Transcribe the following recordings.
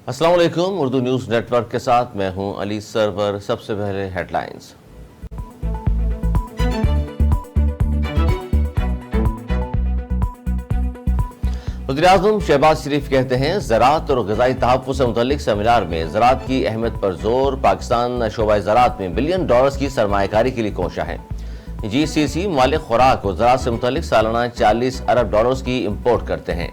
السلام علیکم، Urdu news net work کے ساتھ میں ہوں علی سرور۔ سب سے پہلے ہیڈ لائنز۔ وزیراعظم شہباز شریف کہتے ہیں زراعت اور غذائی تحفظ سے متعلق سیمینار میں زراعت کی اہمیت پر زور۔ پاکستان شعبہ زراعت میں بلین ڈالرز کی سرمایہ کاری کے لیے کوشاں ہے۔ جی سی سی ممالک خوراک اور زراعت سے متعلق سالانہ 40 ارب ڈالرز کی امپورٹ کرتے ہیں۔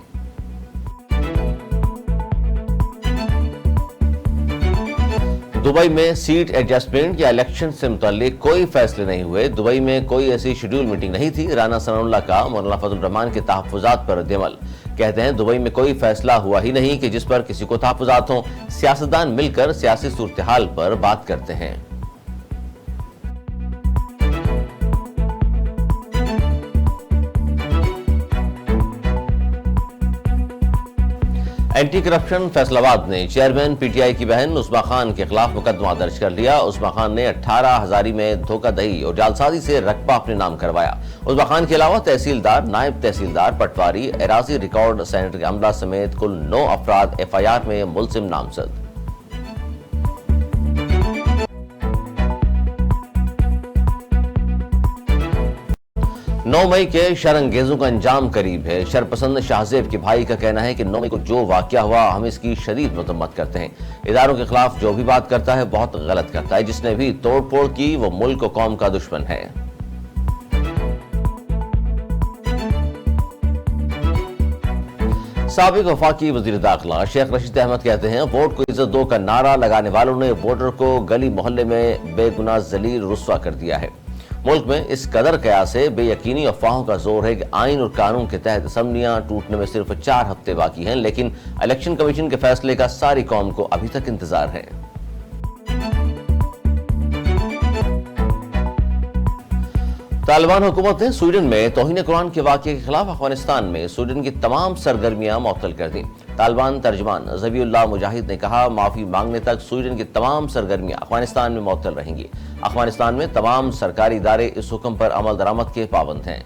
دبئی میں سیٹ ایڈجسٹمنٹ یا الیکشن سے متعلق کوئی فیصلے نہیں ہوئے۔ دبئی میں کوئی ایسی شیڈول میٹنگ نہیں تھی۔ رانا ثناء اللہ کا مولانا فضل الرحمان کے تحفظات پر رد عمل۔ کہتے ہیں دبئی میں کوئی فیصلہ ہوا ہی نہیں کہ جس پر کسی کو تحفظات ہوں۔ سیاستدان مل کر سیاسی صورتحال پر بات کرتے ہیں۔ اینٹی کرپشن فیصل آباد نے چیئرمین پی ٹی آئی کی بہن عثما خان کے خلاف مقدمہ درج کر لیا۔ عثما خان نے 18 ہزاری میں دھوکہ دہی اور جعلسازی سے رقبہ اپنے نام کروایا۔ عثما خان کے علاوہ تحصیلدار، نائب تحصیلدار، پٹواری، اراضی ریکارڈ سینٹر کے عملہ سمیت کل 9 افراد ایف آئی آر میں ملزم نامزد۔ 9 مئی کے شرانگیزوں کا انجام قریب ہے۔ شرپسند شاہزیب کے بھائی کا کہنا ہے کہ 9 مئی کو جو واقعہ ہوا ہم اس کی شدید مذمت کرتے ہیں۔ اداروں کے خلاف جو بھی بات کرتا ہے بہت غلط کرتا ہے۔ جس نے بھی توڑ پھوڑ کی وہ ملک و قوم کا دشمن ہے۔ سابق وفاقی وزیر داخلہ شیخ رشید احمد کہتے ہیں ووٹ کو عزت دو کا نعرہ لگانے والوں نے ووٹر کو گلی محلے میں بے گناہ ذلیل رسوا کر دیا ہے۔ ملک میں اس قدر قیاس ہے، بے یقینی افواہوں کا زور ہے کہ آئین اور قانون کے تحت اسمبلیاں ٹوٹنے میں صرف 4 ہفتے باقی ہیں، لیکن الیکشن کمیشن کے فیصلے کا ساری قوم کو ابھی تک انتظار ہے۔ طالبان حکومت نے سویڈن میں توہین قرآن کے واقعے کے خلاف افغانستان میں سویڈن کی تمام سرگرمیاں معطل کر دیں۔ طالبان ترجمان ذبیح اللہ مجاہد نے کہا معافی مانگنے تک سویڈن کی تمام سرگرمیاں افغانستان میں معطل رہیں گی۔ افغانستان میں تمام سرکاری ادارے اس حکم پر عمل درآمد کے پابند ہیں۔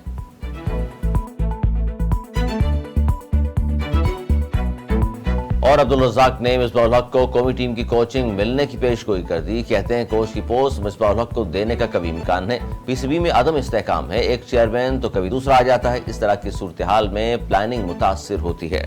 اور عبدالرزاق نے مصباح الحق کو قومی ٹیم کی کوچنگ ملنے کی پیش گوئی کر دی۔ کہتے ہیں کوچ کی پوسٹ مصباح الحق کو دینے کا کبھی امکان ہے۔ پی سی بی میں عدم استحکام ہے، ایک چیئرمین تو کبھی دوسرا آ جاتا ہے۔ اس طرح کی صورتحال میں پلاننگ متاثر ہوتی ہے۔